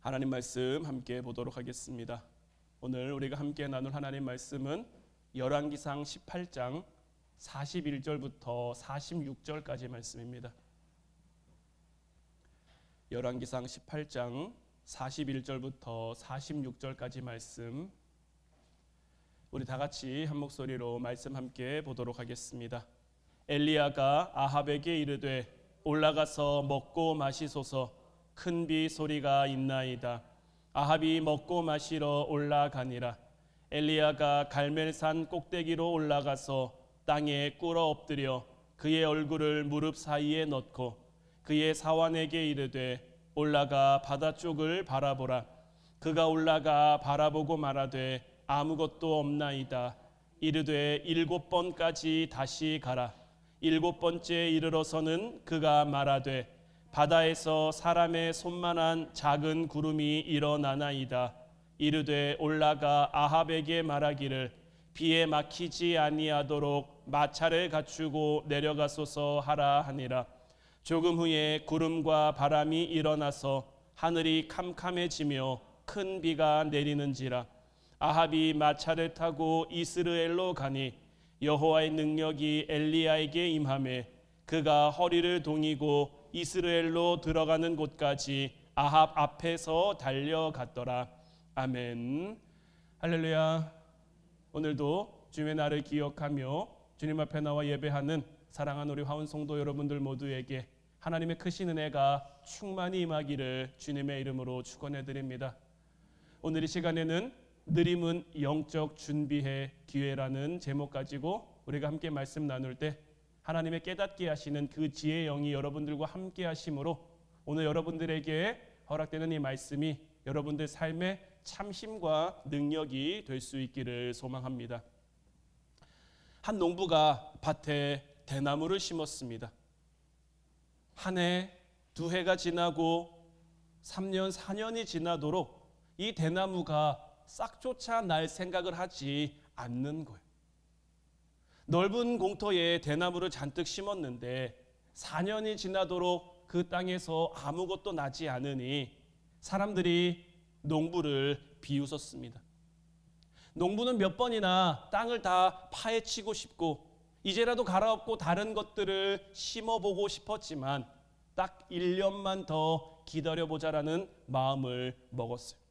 하나님 말씀 함께 보도록 하겠습니다. 오늘 우리가 함께 나눌 하나님 말씀은 열왕기상 18장 41절부터 46절까지 말씀입니다. 열왕기상 18장 41절부터 46절까지 말씀, 우리 다 같이 한 목소리로 말씀 함께 보도록 하겠습니다. 엘리야가 아합에게 이르되 올라가서 먹고 마시소서. 큰 비 소리가 있나이다. 아합이 먹고 마시러 올라가니라. 엘리야가 갈멜산 꼭대기로 올라가서 땅에 꿇어 엎드려 그의 얼굴을 무릎 사이에 넣고 그의 사환에게 이르되 올라가 바다 쪽을 바라보라. 그가 올라가 바라보고 말하되 아무것도 없나이다. 이르되 7번까지 다시 가라. 7번째 이르러서는 그가 말하되 바다에서 사람의 손만한 작은 구름이 일어나나이다. 이르되 올라가 아합에게 말하기를 비에 막히지 아니하도록 마차를 갖추고 내려가소서 하라 하니라. 조금 후에 구름과 바람이 일어나서 하늘이 캄캄해지며 큰 비가 내리는지라. 아합이 마차를 타고 이스라엘로 가니 여호와의 능력이 엘리야에게 임하매 그가 허리를 동이고 이스라엘로 들어가는 곳까지 아합 앞에서 달려갔더라. 아멘. 할렐루야. 오늘도 주님의 날을 기억하며 주님 앞에 나와 예배하는 사랑하는 우리 화운 성도 여러분들 모두에게 하나님의 크신 은혜가 충만히 임하기를 주님의 이름으로 축원해 드립니다. 오늘 이 시간에는 느림은 영적 준비의 기회라는 제목 가지고 우리가 함께 말씀 나눌 때 하나님의 깨닫게 하시는 그 지혜의 영이 여러분들과 함께 하심으로 오늘 여러분들에게 허락되는 이 말씀이 여러분들 삶의 참심과 능력이 될 수 있기를 소망합니다. 한 농부가 밭에 대나무를 심었습니다. 한 해, 두 해가 지나고 3년, 4년이 지나도록 이 대나무가 싹조차 날 생각을 하지 않는 거예요. 넓은 공터에 대나무를 잔뜩 심었는데 4년이 지나도록 그 땅에서 아무것도 나지 않으니 사람들이 농부를 비웃었습니다. 농부는 몇 번이나 땅을 다 파헤치고 싶고 이제라도 갈아엎고 다른 것들을 심어보고 싶었지만 딱 1년만 더 기다려보자라는 마음을 먹었어요.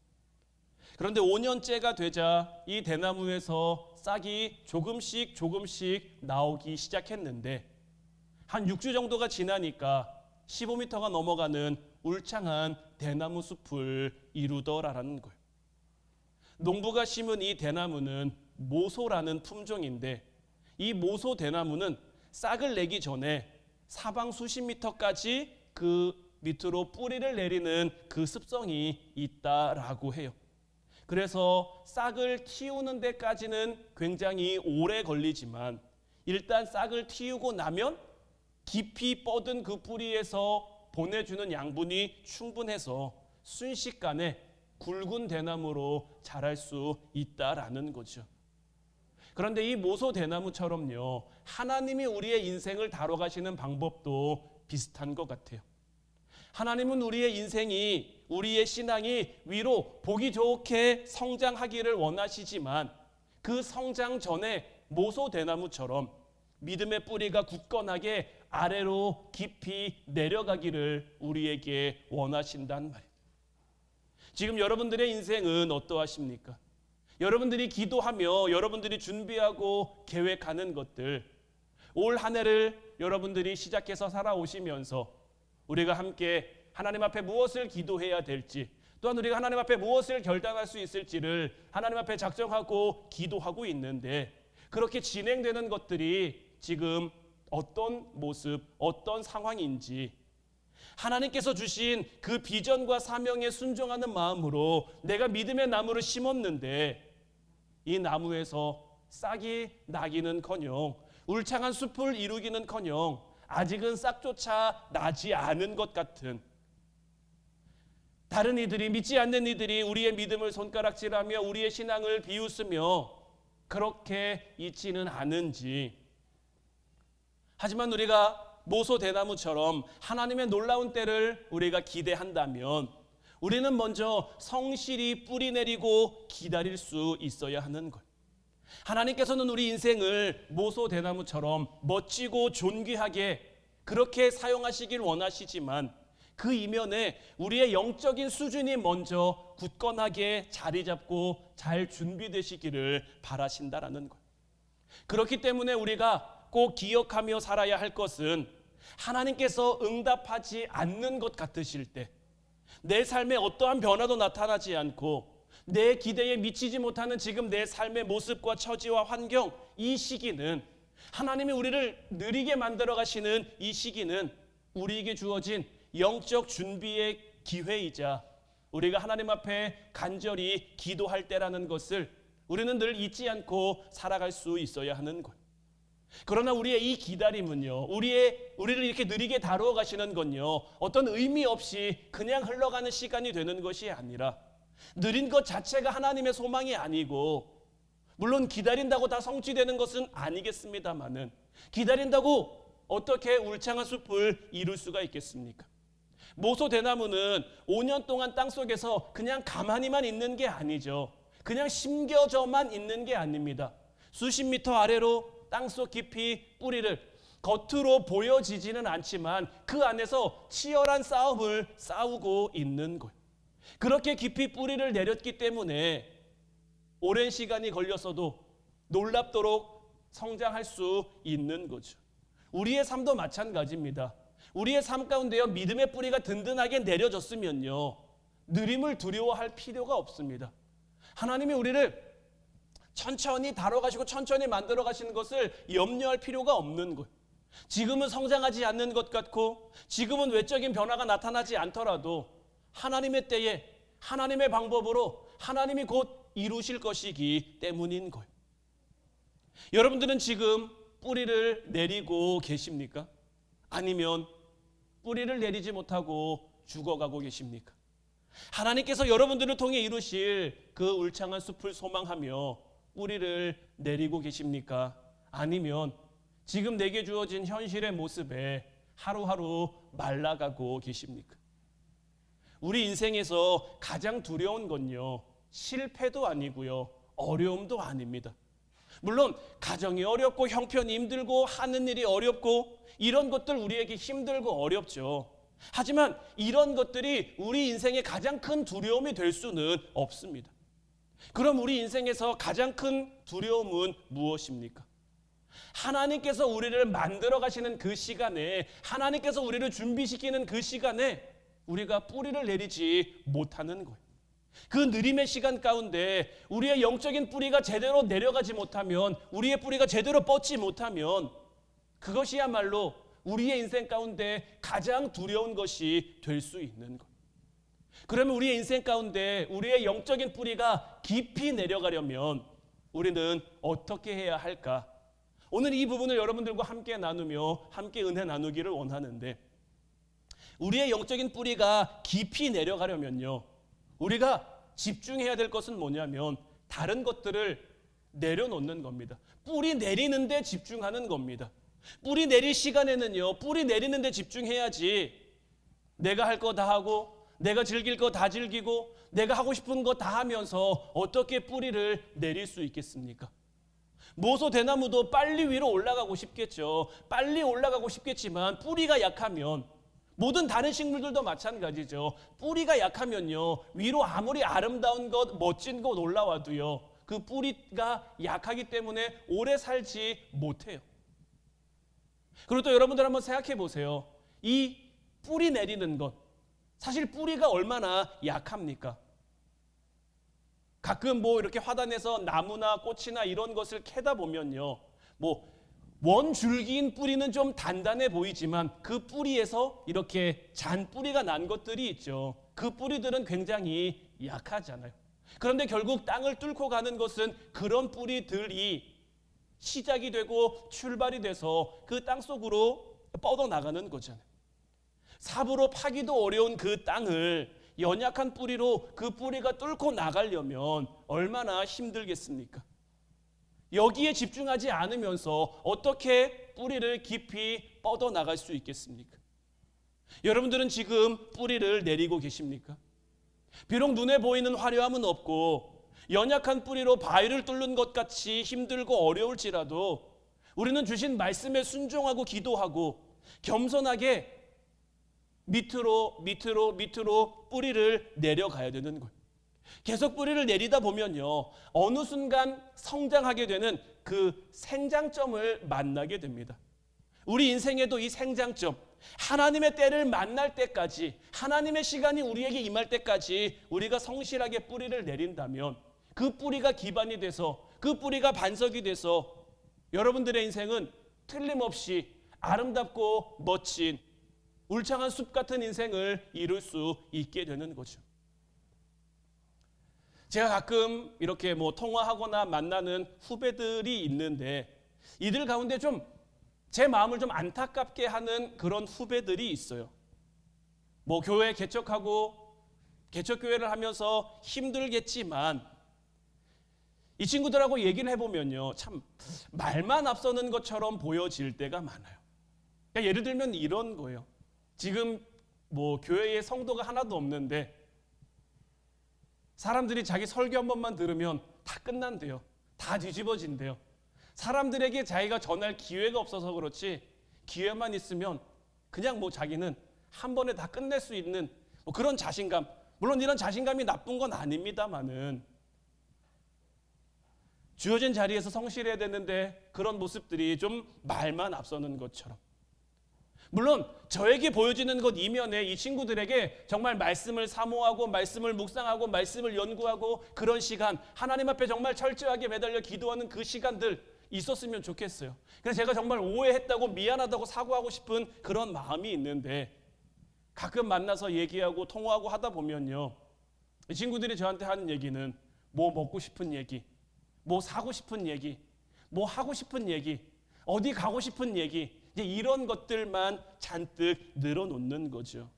그런데 5년째가 되자 이 대나무에서 싹이 조금씩 나오기 시작했는데 한 6주 정도가 지나니까 15m가 넘어가는 울창한 대나무 숲을 이루더라라는 거예요. 농부가 심은 이 대나무는 모소라는 품종인데 이 모소 대나무는 싹을 내기 전에 사방 수십 미터까지 그 밑으로 뿌리를 내리는 그 습성이 있다라고 해요. 그래서 싹을 틔우는 데까지는 굉장히 오래 걸리지만 일단 싹을 틔우고 나면 깊이 뻗은 그 뿌리에서 보내주는 양분이 충분해서 순식간에 굵은 대나무로 자랄 수 있다라는 거죠. 그런데 이 모소 대나무처럼요, 하나님이 우리의 인생을 다뤄가시는 방법도 비슷한 것 같아요. 하나님은 우리의 인생이, 우리의 신앙이 위로 보기 좋게 성장하기를 원하시지만 그 성장 전에 모소 대나무처럼 믿음의 뿌리가 굳건하게 아래로 깊이 내려가기를 우리에게 원하신단 말이에요. 지금 여러분들의 인생은 어떠하십니까? 여러분들이 기도하며 여러분들이 준비하고 계획하는 것들, 올 한 해를 여러분들이 시작해서 살아오시면서 우리가 함께 하나님 앞에 무엇을 기도해야 될지, 또한 우리가 하나님 앞에 무엇을 결단할 수 있을지를 하나님 앞에 작정하고 기도하고 있는데 그렇게 진행되는 것들이 지금 어떤 모습, 어떤 상황인지 하나님께서 주신 그 비전과 사명에 순종하는 마음으로 내가 믿음의 나무를 심었는데 이 나무에서 싹이 나기는커녕 울창한 숲을 이루기는커녕 아직은 싹조차 나지 않은 것 같은, 다른 이들이, 믿지 않는 이들이 우리의 믿음을 손가락질하며 우리의 신앙을 비웃으며 그렇게 있지는 않은지, 하지만 우리가 모소 대나무처럼 하나님의 놀라운 때를 우리가 기대한다면 우리는 먼저 성실히 뿌리 내리고 기다릴 수 있어야 하는 것. 하나님께서는 우리 인생을 모소대나무처럼 멋지고 존귀하게 그렇게 사용하시길 원하시지만 그 이면에 우리의 영적인 수준이 먼저 굳건하게 자리 잡고 잘 준비되시기를 바라신다라는 것. 그렇기 때문에 우리가 꼭 기억하며 살아야 할 것은 하나님께서 응답하지 않는 것 같으실 때, 내 삶에 어떠한 변화도 나타나지 않고 내 기대에 미치지 못하는 지금 내 삶의 모습과 처지와 환경, 이 시기는, 하나님이 우리를 느리게 만들어 가시는 이 시기는 우리에게 주어진 영적 준비의 기회이자 우리가 하나님 앞에 간절히 기도할 때라는 것을 우리는 늘 잊지 않고 살아갈 수 있어야 하는 것. 그러나 우리의 이 기다림은요, 우리를 이렇게 느리게 다루어 가시는 건요, 어떤 의미 없이 그냥 흘러가는 시간이 되는 것이 아니라, 느린 것 자체가 하나님의 소망이 아니고, 물론 기다린다고 다 성취되는 것은 아니겠습니다만은, 기다린다고 어떻게 울창한 숲을 이룰 수가 있겠습니까? 모소대나무는 5년 동안 땅속에서 그냥 가만히만 있는 게 아니죠. 그냥 심겨져만 있는 게 아닙니다. 수십 미터 아래로 땅속 깊이 뿌리를, 겉으로 보여지지는 않지만 그 안에서 치열한 싸움을 싸우고 있는 거예요. 그렇게 깊이 뿌리를 내렸기 때문에 오랜 시간이 걸렸어도 놀랍도록 성장할 수 있는 거죠. 우리의 삶도 마찬가지입니다. 우리의 삶 가운데요, 믿음의 뿌리가 든든하게 내려졌으면요, 느림을 두려워할 필요가 없습니다. 하나님이 우리를 천천히 다뤄가시고 천천히 만들어 가시는 것을 염려할 필요가 없는 거예요. 지금은 성장하지 않는 것 같고 지금은 외적인 변화가 나타나지 않더라도 하나님의 때에 하나님의 방법으로 하나님이 곧 이루실 것이기 때문인 거예요. 여러분들은 지금 뿌리를 내리고 계십니까? 아니면 뿌리를 내리지 못하고 죽어가고 계십니까? 하나님께서 여러분들을 통해 이루실 그 울창한 숲을 소망하며 뿌리를 내리고 계십니까? 아니면 지금 내게 주어진 현실의 모습에 하루하루 말라가고 계십니까? 우리 인생에서 가장 두려운 건요, 실패도 아니고요, 어려움도 아닙니다. 물론 가정이 어렵고 형편이 힘들고 하는 일이 어렵고 이런 것들 우리에게 힘들고 어렵죠. 하지만 이런 것들이 우리 인생의 가장 큰 두려움이 될 수는 없습니다. 그럼 우리 인생에서 가장 큰 두려움은 무엇입니까? 하나님께서 우리를 만들어 가시는 그 시간에, 하나님께서 우리를 준비시키는 그 시간에 우리가 뿌리를 내리지 못하는 거예요. 그 느림의 시간 가운데 우리의 영적인 뿌리가 제대로 내려가지 못하면, 우리의 뿌리가 제대로 뻗지 못하면 그것이야말로 우리의 인생 가운데 가장 두려운 것이 될 수 있는 것. 그러면 우리의 인생 가운데 우리의 영적인 뿌리가 깊이 내려가려면 우리는 어떻게 해야 할까? 오늘 이 부분을 여러분들과 함께 나누며 함께 은혜 나누기를 원하는데, 우리의 영적인 뿌리가 깊이 내려가려면요, 우리가 집중해야 될 것은 뭐냐면 다른 것들을 내려놓는 겁니다. 뿌리 내리는 데 집중하는 겁니다. 뿌리 내릴 시간에는요, 뿌리 내리는 데 집중해야지 내가 할 거 다 하고 내가 즐길 거 다 즐기고 내가 하고 싶은 거 다 하면서 어떻게 뿌리를 내릴 수 있겠습니까? 모소대나무도 빨리 위로 올라가고 싶겠죠. 빨리 올라가고 싶겠지만 뿌리가 약하면, 모든 다른 식물들도 마찬가지죠. 뿌리가 약하면요, 위로 아무리 아름다운 것, 멋진 것 올라와도요, 그 뿌리가 약하기 때문에 오래 살지 못해요. 그리고 또 여러분들 한번 생각해 보세요. 이 뿌리 내리는 것, 사실 뿌리가 얼마나 약합니까? 가끔 이렇게 화단에서 나무나 꽃이나 이런 것을 캐다 보면요, 원줄기인 뿌리는 좀 단단해 보이지만 그 뿌리에서 이렇게 잔뿌리가 난 것들이 있죠. 그 뿌리들은 굉장히 약하잖아요. 그런데 결국 땅을 뚫고 가는 것은 그런 뿌리들이 시작이 되고 출발이 돼서 그 땅 속으로 뻗어나가는 거잖아요. 삽으로 파기도 어려운 그 땅을 연약한 뿌리로 그 뿌리가 뚫고 나가려면 얼마나 힘들겠습니까? 여기에 집중하지 않으면서 어떻게 뿌리를 깊이 뻗어나갈 수 있겠습니까? 여러분들은 지금 뿌리를 내리고 계십니까? 비록 눈에 보이는 화려함은 없고 연약한 뿌리로 바위를 뚫는 것 같이 힘들고 어려울지라도 우리는 주신 말씀에 순종하고 기도하고 겸손하게 밑으로 뿌리를 내려가야 되는 거예요. 계속 뿌리를 내리다 보면요, 어느 순간 성장하게 되는 그 생장점을 만나게 됩니다. 우리 인생에도 이 생장점, 하나님의 때를 만날 때까지, 하나님의 시간이 우리에게 임할 때까지 우리가 성실하게 뿌리를 내린다면 그 뿌리가 기반이 돼서, 그 뿌리가 반석이 돼서 여러분들의 인생은 틀림없이 아름답고 멋진 울창한 숲 같은 인생을 이룰 수 있게 되는 거죠. 제가 가끔 이렇게 통화하거나 만나는 후배들이 있는데 이들 가운데 좀 제 마음을 좀 안타깝게 하는 그런 후배들이 있어요. 교회 개척하고 개척교회를 하면서 힘들겠지만 이 친구들하고 얘기를 해보면요, 참 말만 앞서는 것처럼 보여질 때가 많아요. 그러니까 예를 들면 이런 거예요. 지금 교회에 성도가 하나도 없는데 사람들이 자기 설교 한 번만 들으면 다 끝난대요. 다 뒤집어진대요. 사람들에게 자기가 전할 기회가 없어서 그렇지 기회만 있으면 그냥 자기는 한 번에 다 끝낼 수 있는 그런 자신감, 물론 이런 자신감이 나쁜 건 아닙니다만은 주어진 자리에서 성실해야 되는데 그런 모습들이 좀 말만 앞서는 것처럼, 물론 저에게 보여지는 것 이면에 이 친구들에게 정말 말씀을 사모하고 말씀을 묵상하고 말씀을 연구하고 그런 시간, 하나님 앞에 정말 철저하게 매달려 기도하는 그 시간들 있었으면 좋겠어요. 그래서 제가 정말 오해했다고 미안하다고 사과하고 싶은 그런 마음이 있는데 가끔 만나서 얘기하고 통화하고 하다 보면요, 이 친구들이 저한테 하는 얘기는 먹고 싶은 얘기, 사고 싶은 얘기, 하고 싶은 얘기, 어디 가고 싶은 얘기, 이제 이런 것들만 잔뜩 늘어놓는 거죠.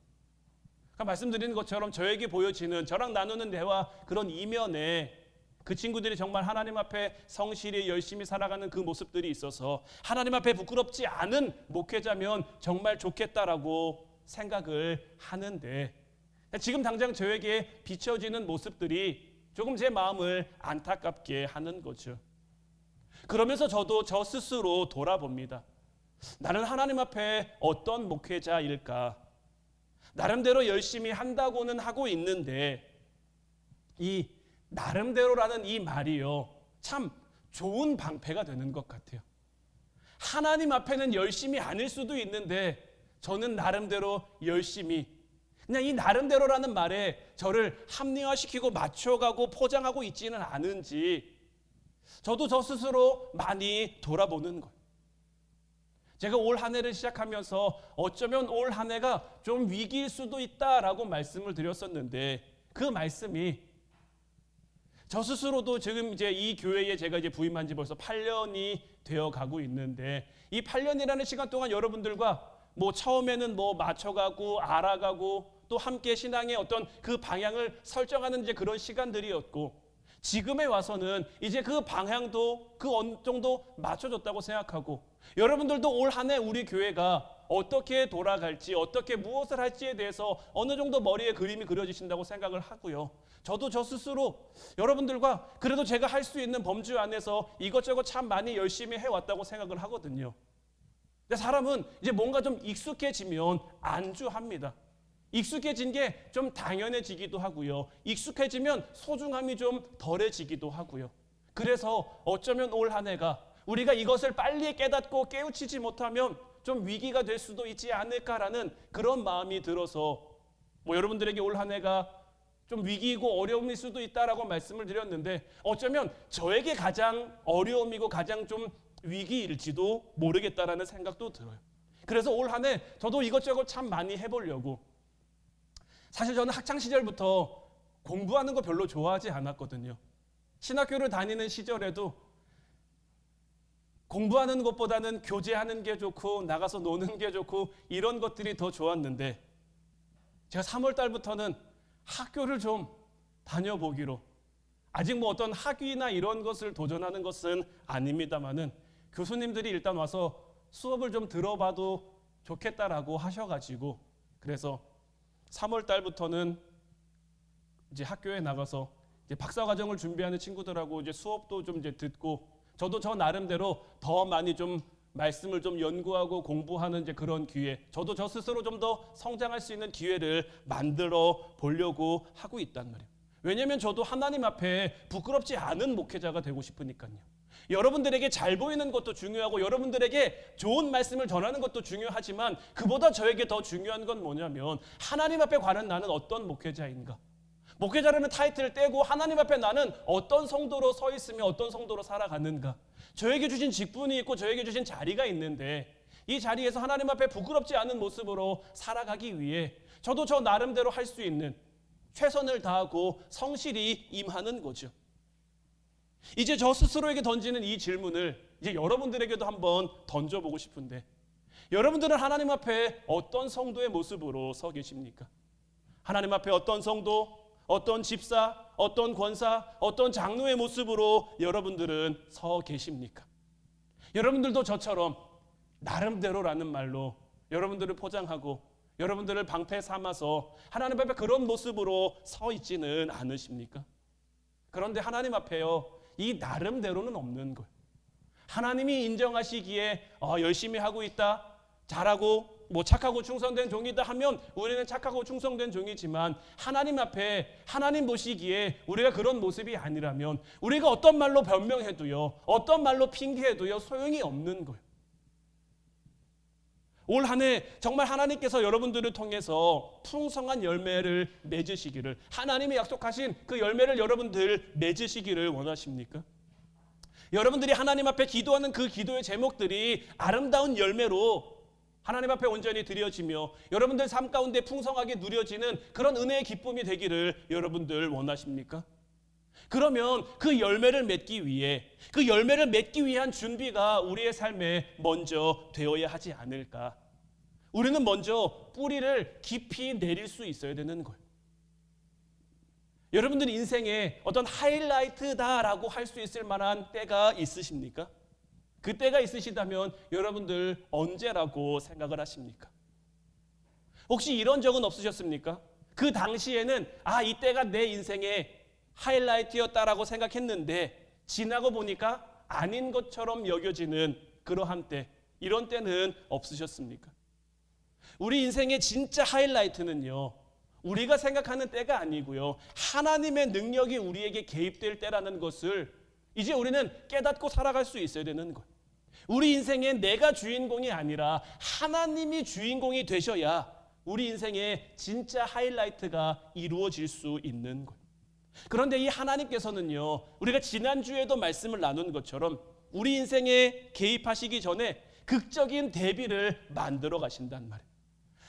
그러니까 말씀드리는 것처럼 저에게 보여지는, 저랑 나누는 대화 그런 이면에 그 친구들이 정말 하나님 앞에 성실히 열심히 살아가는 그 모습들이 있어서 하나님 앞에 부끄럽지 않은 목회자면 정말 좋겠다라고 생각을 하는데 지금 당장 저에게 비춰지는 모습들이 조금 제 마음을 안타깝게 하는 거죠. 그러면서 저도 저 스스로 돌아봅니다. 나는 하나님 앞에 어떤 목회자일까? 나름대로 열심히 한다고는 하고 있는데 이 나름대로라는 이 말이요, 참 좋은 방패가 되는 것 같아요. 하나님 앞에는 열심히 아닐 수도 있는데 저는 나름대로 열심히, 그냥 이 나름대로라는 말에 저를 합리화시키고 맞춰가고 포장하고 있지는 않은지 저도 저 스스로 많이 돌아보는 거예요. 제가 올 한 해를 시작하면서 어쩌면 올 한 해가 좀 위기일 수도 있다라고 말씀을 드렸었는데 그 말씀이 저 스스로도 지금 이제 이 교회에 제가 이제 부임한 지 벌써 8년이 되어 가고 있는데 이 8년이라는 시간 동안 여러분들과 처음에는 맞춰가고 알아가고 또 함께 신앙의 어떤 그 방향을 설정하는 이제 그런 시간들이었고 지금에 와서는 이제 그 방향도 그 어느 정도 맞춰졌다고 생각하고 여러분들도 올 한 해 우리 교회가 어떻게 돌아갈지 어떻게 무엇을 할지에 대해서 어느 정도 머리에 그림이 그려지신다고 생각을 하고요. 저도 저 스스로 여러분들과 그래도 제가 할 수 있는 범주 안에서 이것저것 참 많이 열심히 해왔다고 생각을 하거든요. 근데 사람은 이제 뭔가 좀 익숙해지면 안주합니다. 익숙해진 게 좀 당연해지기도 하고요. 익숙해지면 소중함이 좀 덜해지기도 하고요. 그래서 어쩌면 올 한 해가 우리가 이것을 빨리 깨닫고 깨우치지 못하면 좀 위기가 될 수도 있지 않을까라는 그런 마음이 들어서 여러분들에게 올 한 해가 좀 위기이고 어려움일 수도 있다라고 말씀을 드렸는데 어쩌면 저에게 가장 어려움이고 가장 좀 위기일지도 모르겠다라는 생각도 들어요. 그래서 올 한 해 저도 이것저것 참 많이 해보려고, 사실 저는 학창시절부터 공부하는 거 별로 좋아하지 않았거든요. 신학교를 다니는 시절에도 공부하는 것보다는 교제하는 게 좋고 나가서 노는 게 좋고 이런 것들이 더 좋았는데 제가 3월 달부터는 학교를 좀 다녀보기로, 아직 어떤 학위나 이런 것을 도전하는 것은 아닙니다만은 교수님들이 일단 와서 수업을 좀 들어봐도 좋겠다라고 하셔가지고 그래서 3월 달부터는 이제 학교에 나가서 이제 박사 과정을 준비하는 친구들하고 이제 수업도 좀 이제 듣고 저도 저 나름대로 더 많이 좀 말씀을 좀 연구하고 공부하는 이제 그런 기회, 저도 저 스스로 좀 더 성장할 수 있는 기회를 만들어 보려고 하고 있단 말이에요. 왜냐하면 저도 하나님 앞에 부끄럽지 않은 목회자가 되고 싶으니까요. 여러분들에게 잘 보이는 것도 중요하고 여러분들에게 좋은 말씀을 전하는 것도 중요하지만 그보다 저에게 더 중요한 건 뭐냐면 하나님 앞에 관한 나는 어떤 목회자인가? 목회자라는 타이틀을 떼고 하나님 앞에 나는 어떤 성도로 서 있으며 어떤 성도로 살아가는가? 저에게 주신 직분이 있고 저에게 주신 자리가 있는데 이 자리에서 하나님 앞에 부끄럽지 않은 모습으로 살아가기 위해 저도 저 나름대로 할 수 있는 최선을 다하고 성실히 임하는 거죠. 이제 저 스스로에게 던지는 이 질문을 이제 여러분들에게도 한번 던져보고 싶은데 여러분들은 하나님 앞에 어떤 성도의 모습으로 서 계십니까? 하나님 앞에 어떤 성도, 어떤 집사, 어떤 권사, 어떤 장로의 모습으로 여러분들은 서 계십니까? 여러분들도 저처럼 나름대로라는 말로 여러분들을 포장하고 여러분들을 방패 삼아서 하나님 앞에 그런 모습으로 서 있지는 않으십니까? 그런데 하나님 앞에요, 이 나름대로는 없는 거예요. 하나님이 인정하시기에 열심히 하고 있다, 잘하고 착하고 충성된 종이다 하면 우리는 착하고 충성된 종이지만 하나님 앞에 하나님 보시기에 우리가 그런 모습이 아니라면 우리가 어떤 말로 변명해도요, 어떤 말로 핑계해도요 소용이 없는 거예요. 올 한 해 정말 하나님께서 여러분들을 통해서 풍성한 열매를 맺으시기를, 하나님이 약속하신 그 열매를 여러분들 맺으시기를 원하십니까? 여러분들이 하나님 앞에 기도하는 그 기도의 제목들이 아름다운 열매로 하나님 앞에 온전히 드려지며 여러분들 삶 가운데 풍성하게 누려지는 그런 은혜의 기쁨이 되기를 여러분들 원하십니까? 그러면 그 열매를 맺기 위한 준비가 우리의 삶에 먼저 되어야 하지 않을까? 우리는 먼저 뿌리를 깊이 내릴 수 있어야 되는 거예요. 여러분들 인생에 어떤 하이라이트다라고 할 수 있을 만한 때가 있으십니까? 그 때가 있으시다면 여러분들 언제라고 생각을 하십니까? 혹시 이런 적은 없으셨습니까? 그 당시에는 이 때가 내 인생의 하이라이트였다라고 생각했는데 지나고 보니까 아닌 것처럼 여겨지는 그러한 때, 이런 때는 없으셨습니까? 우리 인생의 진짜 하이라이트는요, 우리가 생각하는 때가 아니고요, 하나님의 능력이 우리에게 개입될 때라는 것을 이제 우리는 깨닫고 살아갈 수 있어야 되는 거예요. 우리 인생에 내가 주인공이 아니라 하나님이 주인공이 되셔야 우리 인생의 진짜 하이라이트가 이루어질 수 있는 거예요. 그런데 이 하나님께서는요, 우리가 지난주에도 말씀을 나눈 것처럼 우리 인생에 개입하시기 전에 극적인 대비를 만들어 가신단 말이에요.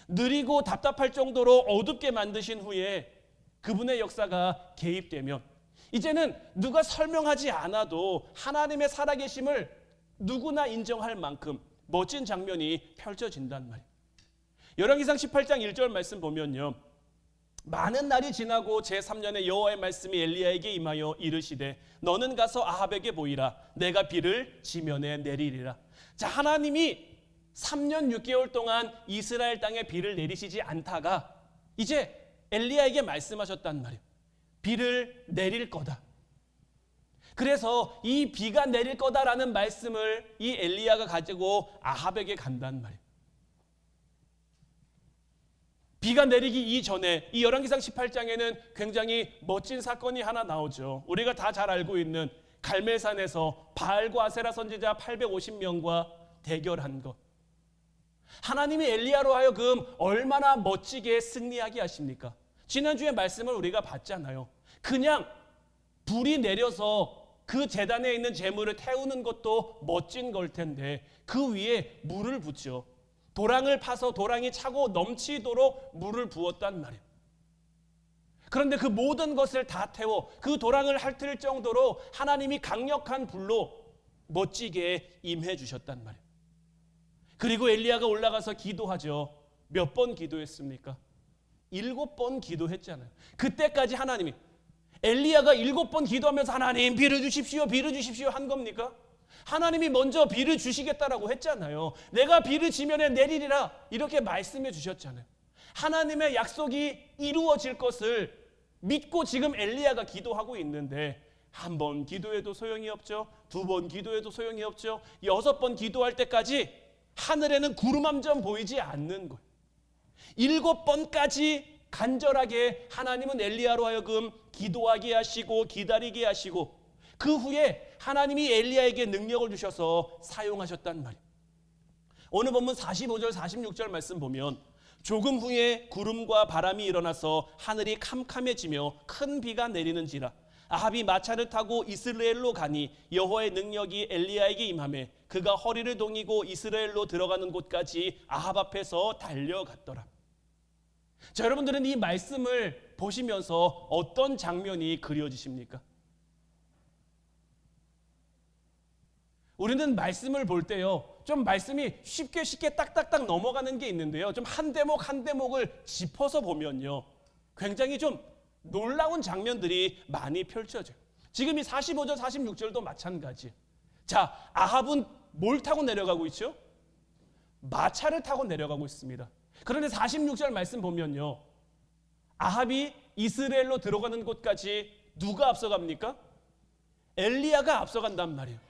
느리고 답답할 정도로 어둡게 만드신 후에 그분의 역사가 개입되면 이제는 누가 설명하지 않아도 하나님의 살아계심을 누구나 인정할 만큼 멋진 장면이 펼쳐진단 말이에요. 열왕기상 18장 1절 말씀 보면요, 많은 날이 지나고 제3년에 여호와의 말씀이 엘리야에게 임하여 이르시되 너는 가서 아합에게 보이라. 내가 비를 지면에 내리리라. 자, 하나님이 3년 6개월 동안 이스라엘 땅에 비를 내리시지 않다가 이제 엘리야에게 말씀하셨단 말이에요. 비를 내릴 거다. 그래서 이 비가 내릴 거다라는 말씀을 이 엘리야가 가지고 아합에게 간단 말이에요. 비가 내리기 이전에 이 열왕기상 18장에는 굉장히 멋진 사건이 하나 나오죠. 우리가 다 잘 알고 있는 갈멜산에서 바알과 아세라 선지자 850명과 대결한 것. 하나님이 엘리야로 하여금 얼마나 멋지게 승리하게 하십니까? 지난주에 말씀을 우리가 봤잖아요. 그냥 불이 내려서 그 제단에 있는 제물을 태우는 것도 멋진 걸 텐데 그 위에 물을 붓죠. 도랑을 파서 도랑이 차고 넘치도록 물을 부었단 말이에요. 그런데 그 모든 것을 다 태워 그 도랑을 핥을 정도로 하나님이 강력한 불로 멋지게 임해 주셨단 말이에요. 그리고 엘리야가 올라가서 기도하죠. 몇 번 기도했습니까? 7번 기도했잖아요. 그때까지 하나님이 엘리야가 7번 기도하면서 하나님 비를 주십시오, 비를 주십시오 한 겁니까? 하나님이 먼저 비를 주시겠다라고 했잖아요. 내가 비를 지면에 내리리라 이렇게 말씀해 주셨잖아요. 하나님의 약속이 이루어질 것을 믿고 지금 엘리야가 기도하고 있는데 한 번 기도해도 소용이 없죠. 2번 기도해도 소용이 없죠. 6번 기도할 때까지 하늘에는 구름 한 점 보이지 않는 거예요. 7번까지 간절하게 하나님은 엘리야로 하여금 기도하게 하시고 기다리게 하시고 그 후에 하나님이 엘리야에게 능력을 주셔서 사용하셨단 말이에요. 오늘 본문 45절 46절 말씀 보면 조금 후에 구름과 바람이 일어나서 하늘이 캄캄해지며 큰 비가 내리는지라 아합이 마차를 타고 이스라엘로 가니 여호와의 능력이 엘리야에게 임하매 그가 허리를 동이고 이스라엘로 들어가는 곳까지 아합 앞에서 달려갔더라. 자, 여러분들은 이 말씀을 보시면서 어떤 장면이 그려지십니까? 우리는 말씀을 볼 때요, 좀 말씀이 쉽게 딱딱딱 넘어가는 게 있는데요, 좀 한 대목 한 대목을 짚어서 보면요, 굉장히 좀 놀라운 장면들이 많이 펼쳐져요. 지금 이 45절 46절도 마찬가지예요. 자, 아합은 뭘 타고 내려가고 있죠? 마차를 타고 내려가고 있습니다. 그런데 46절 말씀 보면요, 아합이 이스라엘로 들어가는 곳까지 누가 앞서갑니까? 엘리야가 앞서간단 말이에요.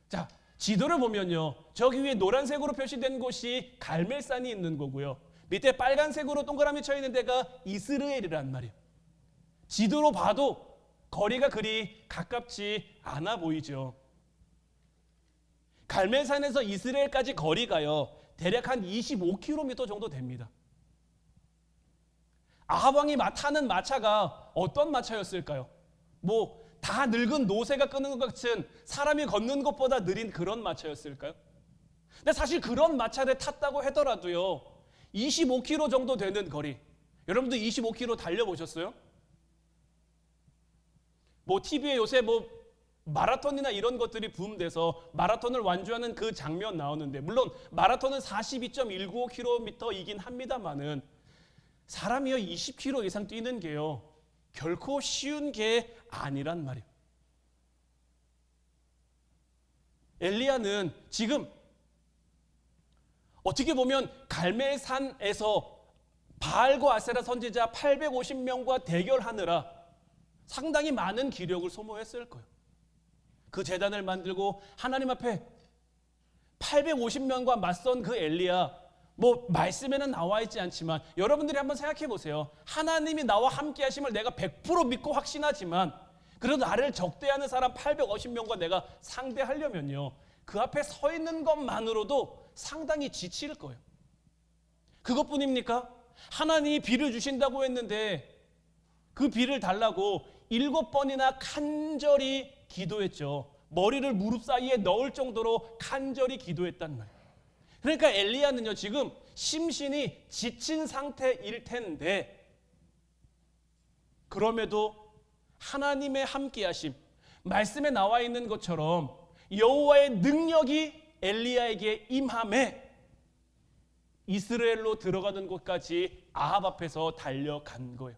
자, 지도를 보면요, 저기 위에 노란색으로 표시된 곳이 갈멜산이 있는 거고요, 밑에 빨간색으로 동그라미 쳐 있는 데가 이스라엘이란 말이에요. 지도로 봐도 거리가 그리 가깝지 않아 보이죠. 갈멜산에서 이스라엘까지 거리가요, 대략 한 25km 정도 됩니다. 아합 왕이 타는 마차가 어떤 마차였을까요? 다 늙은 노새가 끄는 것 같은, 사람이 걷는 것보다 느린 그런 마차였을까요? 근데 사실 그런 마차를 탔다고 하더라도요, 25km 정도 되는 거리, 여러분들 25km 달려보셨어요? TV에 요새 마라톤이나 이런 것들이 붐돼서 마라톤을 완주하는 그 장면 나오는데, 물론 마라톤은 42.195km이긴 합니다만은 사람이요 20km 이상 뛰는 게요 결코 쉬운 게 아니란 말이에요. 엘리야는 지금 어떻게 보면 갈멜산에서 바알과 아세라 선지자 850명과 대결하느라 상당히 많은 기력을 소모했을 거예요. 그 제단을 만들고 하나님 앞에 850명과 맞선 그 엘리야, 말씀에는 나와 있지 않지만 여러분들이 한번 생각해 보세요. 하나님이 나와 함께 하심을 내가 100% 믿고 확신하지만 그래도 나를 적대하는 사람 850명과 내가 상대하려면요, 그 앞에 서 있는 것만으로도 상당히 지칠 거예요. 그것뿐입니까? 하나님이 비를 주신다고 했는데 그 비를 달라고 7번이나 간절히 기도했죠. 머리를 무릎 사이에 넣을 정도로 간절히 기도했단 말이에요. 그러니까 엘리야는요, 지금 심신이 지친 상태일 텐데 그럼에도 하나님의 함께하심, 말씀에 나와 있는 것처럼 여호와의 능력이 엘리야에게 임함에 이스라엘로 들어가는 곳까지 아합 앞에서 달려간 거예요.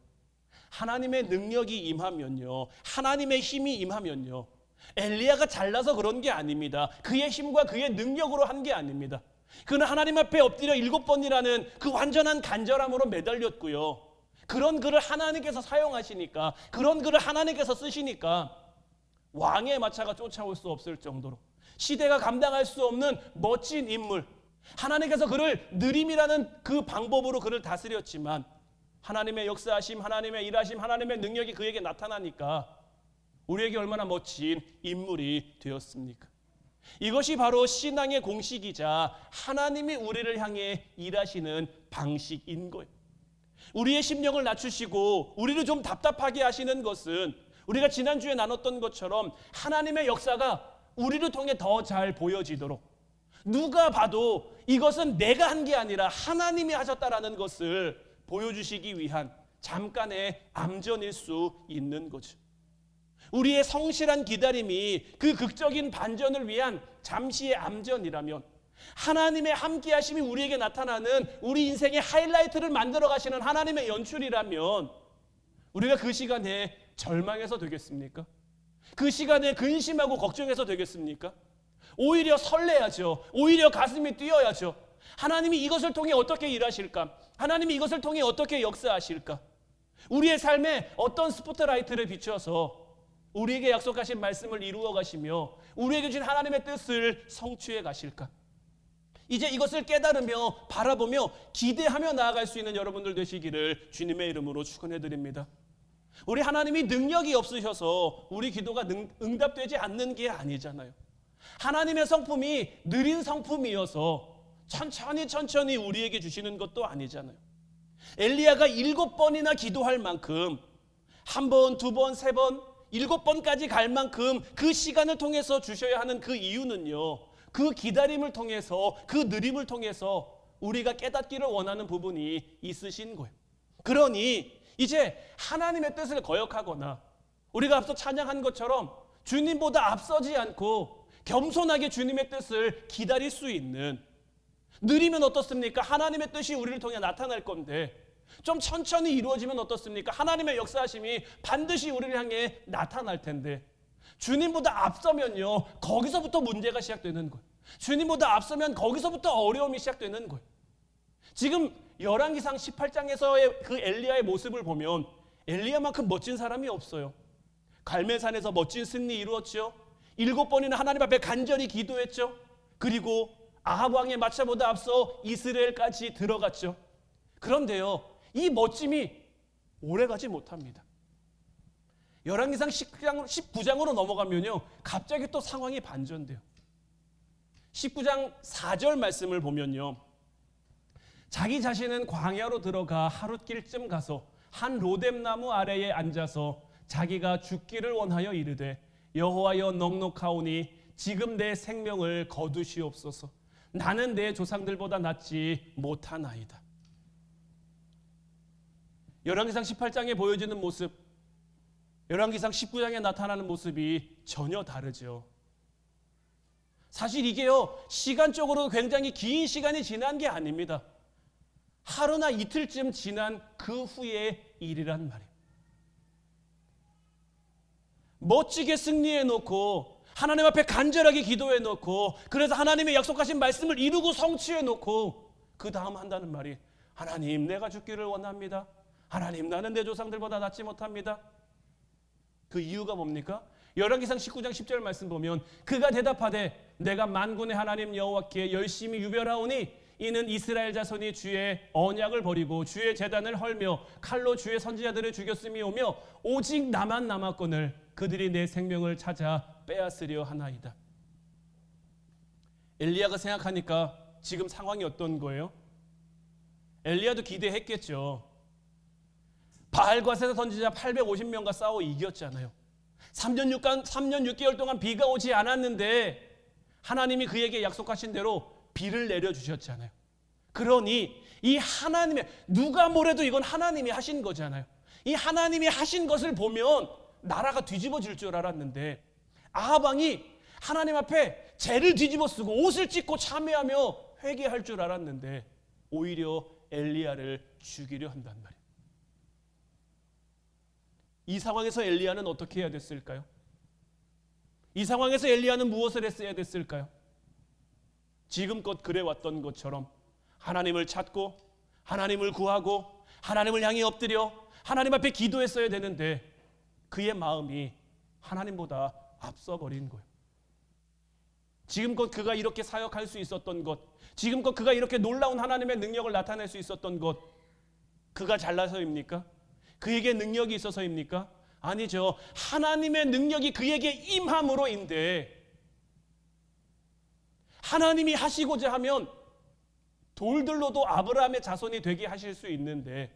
하나님의 능력이 임하면요, 하나님의 힘이 임하면요, 엘리야가 잘나서 그런 게 아닙니다. 그의 힘과 그의 능력으로 한 게 아닙니다. 그는 하나님 앞에 엎드려 7번이라는 그 완전한 간절함으로 매달렸고요, 그런 글을 하나님께서 사용하시니까, 그런 글을 하나님께서 쓰시니까 왕의 마차가 쫓아올 수 없을 정도로, 시대가 감당할 수 없는 멋진 인물, 하나님께서 그를 느림이라는 그 방법으로 그를 다스렸지만 하나님의 역사하심, 하나님의 일하심, 하나님의 능력이 그에게 나타나니까 우리에게 얼마나 멋진 인물이 되었습니까? 이것이 바로 신앙의 공식이자 하나님이 우리를 향해 일하시는 방식인 거예요. 우리의 심령을 낮추시고 우리를 좀 답답하게 하시는 것은 우리가 지난주에 나눴던 것처럼 하나님의 역사가 우리를 통해 더 잘 보여지도록, 누가 봐도 이것은 내가 한 게 아니라 하나님이 하셨다라는 것을 보여주시기 위한 잠깐의 암전일 수 있는 거죠. 우리의 성실한 기다림이 그 극적인 반전을 위한 잠시의 암전이라면, 하나님의 함께하심이 우리에게 나타나는 우리 인생의 하이라이트를 만들어 가시는 하나님의 연출이라면 우리가 그 시간에 절망해서 되겠습니까? 그 시간에 근심하고 걱정해서 되겠습니까? 오히려 설레야죠. 오히려 가슴이 뛰어야죠. 하나님이 이것을 통해 어떻게 일하실까? 하나님이 이것을 통해 어떻게 역사하실까? 우리의 삶에 어떤 스포트라이트를 비춰서 우리에게 약속하신 말씀을 이루어 가시며 우리에게 주신 하나님의 뜻을 성취해 가실까? 이제 이것을 깨달으며 바라보며 기대하며 나아갈 수 있는 여러분들 되시기를 주님의 이름으로 축원해 드립니다. 우리 하나님이 능력이 없으셔서 우리 기도가 응답되지 않는 게 아니잖아요. 하나님의 성품이 느린 성품이어서 천천히 우리에게 주시는 것도 아니잖아요. 엘리야가 7번이나 기도할 만큼, 1번, 2번, 3번, 7번까지 갈 만큼 그 시간을 통해서 주셔야 하는 그 이유는요, 그 기다림을 통해서, 그 느림을 통해서 우리가 깨닫기를 원하는 부분이 있으신 거예요. 그러니 이제 하나님의 뜻을 거역하거나 우리가 앞서 찬양한 것처럼 주님보다 앞서지 않고 겸손하게 주님의 뜻을 기다릴 수 있는, 느리면 어떻습니까? 하나님의 뜻이 우리를 통해 나타날 건데 좀 천천히 이루어지면 어떻습니까? 하나님의 역사하심이 반드시 우리를 향해 나타날 텐데, 주님보다 앞서면요, 거기서부터 문제가 시작되는 거예요. 주님보다 앞서면 거기서부터 어려움이 시작되는 거예요. 지금 열왕기상 18장에서의 그 엘리야의 모습을 보면 엘리야만큼 멋진 사람이 없어요. 갈멜산에서 멋진 승리 이루었죠. 7번이나 하나님 앞에 간절히 기도했죠. 그리고 아합 왕의 마차보다 앞서 이스라엘까지 들어갔죠. 그런데요, 이 멋짐이 오래가지 못합니다. 열왕기상 19장으로 넘어가면요, 갑자기 또 상황이 반전돼요. 19장 4절 말씀을 보면요, 자기 자신은 광야로 들어가 하룻길쯤 가서 한 로뎀나무 아래에 앉아서 자기가 죽기를 원하여 이르되, 여호와여 넉넉하오니 지금 내 생명을 거두시옵소서. 나는 내 조상들보다 낫지 못하나이다. 열왕기상 18장에 보여지는 모습, 열왕기상 19장에 나타나는 모습이 전혀 다르죠. 사실 이게요, 시간적으로 굉장히 긴 시간이 지난 게 아닙니다. 하루나 이틀쯤 지난 그 후의 일이란 말이에요. 멋지게 승리해 놓고 하나님 앞에 간절하게 기도해 놓고, 그래서 하나님의 약속하신 말씀을 이루고 성취해 놓고 그 다음 한다는 말이, 하나님 내가 죽기를 원합니다. 하나님 나는 내 조상들보다 낫지 못합니다. 그 이유가 뭡니까? 열왕기상 19장 10절 말씀 보면, 그가 대답하되 내가 만군의 하나님 여호와께 열심히 유별하오니 이는 이스라엘 자손이 주의 언약을 버리고 주의 제단을 헐며 칼로 주의 선지자들을 죽였음이오며 오직 나만 남았거늘 그들이 내 생명을 찾아 빼앗으려 하나이다. 엘리야가 생각하니까 지금 상황이 어떤 거예요? 엘리야도 기대했겠죠. 바알과 세사 선지자 850명과 싸워 이겼잖아요. 3년 6개월 동안 비가 오지 않았는데 하나님이 그에게 약속하신 대로 비를 내려주셨잖아요. 그러니 이 하나님의, 누가 뭐래도 이건 하나님이 하신 거잖아요. 이 하나님이 하신 것을 보면 나라가 뒤집어질 줄 알았는데, 아합 왕이 하나님 앞에 죄를 뒤집어 쓰고 옷을 찢고 참회하며 회개할 줄 알았는데 오히려 엘리야를 죽이려 한단 말이에요. 이 상황에서 엘리야는 어떻게 해야 됐을까요? 이 상황에서 엘리야는 무엇을 했어야 됐을까요? 지금껏 그래왔던 것처럼 하나님을 찾고 하나님을 구하고 하나님을 향해 엎드려 하나님 앞에 기도했어야 되는데 그의 마음이 하나님보다 앞서버린 거예요. 지금껏 그가 이렇게 사역할 수 있었던 것, 지금껏 그가 이렇게 놀라운 하나님의 능력을 나타낼 수 있었던 것, 그가 잘나서입니까? 그에게 능력이 있어서입니까? 아니죠. 하나님의 능력이 그에게 임함으로인데, 하나님이 하시고자 하면 돌들로도 아브라함의 자손이 되게 하실 수 있는데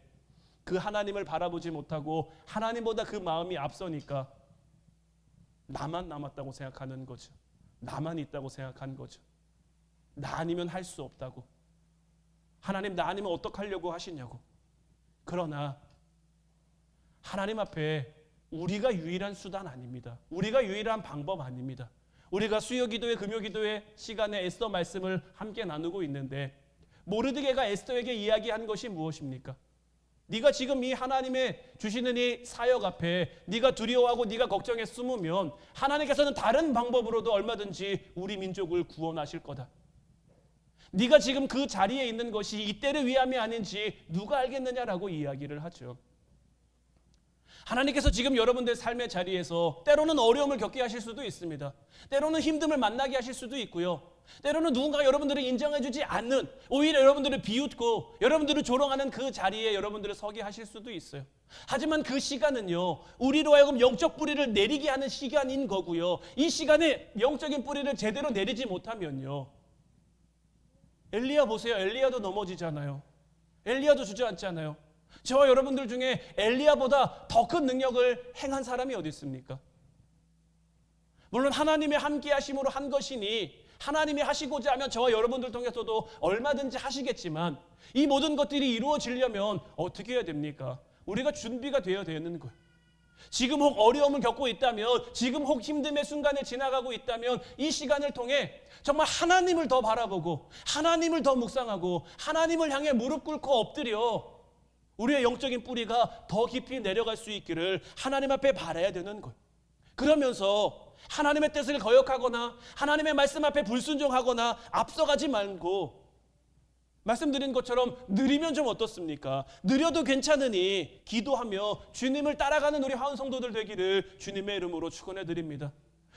그 하나님을 바라보지 못하고 하나님보다 그 마음이 앞서니까 나만 남았다고 생각하는 거죠. 나만 있다고 생각한 거죠. 나 아니면 할 수 없다고. 하나님 나 아니면 어떡하려고 하시냐고. 그러나 하나님 앞에 우리가 유일한 수단 아닙니다. 우리가 유일한 방법 아닙니다. 우리가 수요기도회, 금요기도회 시간에 에스더 말씀을 함께 나누고 있는데 모르드게가 에스더에게 이야기한 것이 무엇입니까? 네가 지금 이 하나님의 주시는 이 사역 앞에 네가 두려워하고 네가 걱정에 숨으면 하나님께서는 다른 방법으로도 얼마든지 우리 민족을 구원하실 거다. 네가 지금 그 자리에 있는 것이 이때를 위함이 아닌지 누가 알겠느냐라고 이야기를 하죠. 하나님께서 지금 여러분들 삶의 자리에서 때로는 어려움을 겪게 하실 수도 있습니다. 때로는 힘듦을 만나게 하실 수도 있고요. 때로는 누군가 여러분들을 인정해주지 않는, 오히려 여러분들을 비웃고 여러분들을 조롱하는 그 자리에 여러분들을 서게 하실 수도 있어요. 하지만 그 시간은요, 우리로 하여금 영적 뿌리를 내리게 하는 시간인 거고요. 이 시간에 영적인 뿌리를 제대로 내리지 못하면요, 엘리야 보세요. 엘리야도 넘어지잖아요. 엘리야도 주저앉잖아요. 저와 여러분들 중에 엘리야보다 더 큰 능력을 행한 사람이 어디 있습니까? 물론 하나님의 함께 하심으로 한 것이니 하나님이 하시고자 하면 저와 여러분들 통해서도 얼마든지 하시겠지만, 이 모든 것들이 이루어지려면 어떻게 해야 됩니까? 우리가 준비가 되어야 되는 거예요. 지금 혹 어려움을 겪고 있다면, 지금 혹 힘듦의 순간을 지나가고 있다면, 이 시간을 통해 정말 하나님을 더 바라보고 하나님을 더 묵상하고 하나님을 향해 무릎 꿇고 엎드려 우리의 영적인 뿌리가 더 깊이 내려갈 수 있기를 하나님 앞에 바라야 되는 거예요. 그러면서 하나님의 뜻을 거역하거나 하나님의 말씀 앞에 불순종하거나 앞서가지 말고, 말씀드린 것처럼 느리면 좀 어떻습니까? 느려도 괜찮으니 기도하며 주님을 따라가는 우리 화원 성도들 되기를 주님의 이름으로 축원해 드립니다.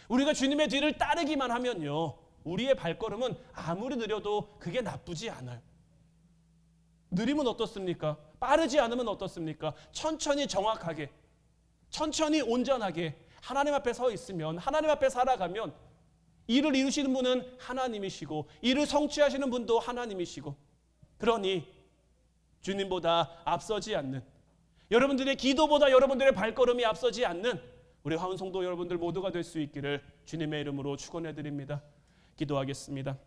우리가 주님의 뒤를 따르기만 하면요, 우리의 발걸음은 아무리 느려도 그게 나쁘지 않아요. 느리면 어떻습니까? 빠르지 않으면 어떻습니까? 천천히 정확하게, 천천히 온전하게 하나님 앞에 서 있으면, 하나님 앞에 살아가면 일을 이루시는 분은 하나님이시고 일을 성취하시는 분도 하나님이시고, 그러니 주님보다 앞서지 않는, 여러분들의 기도보다 여러분들의 발걸음이 앞서지 않는 우리 화원 성도 여러분들 모두가 될 수 있기를 주님의 이름으로 축원해 드립니다. 기도하겠습니다.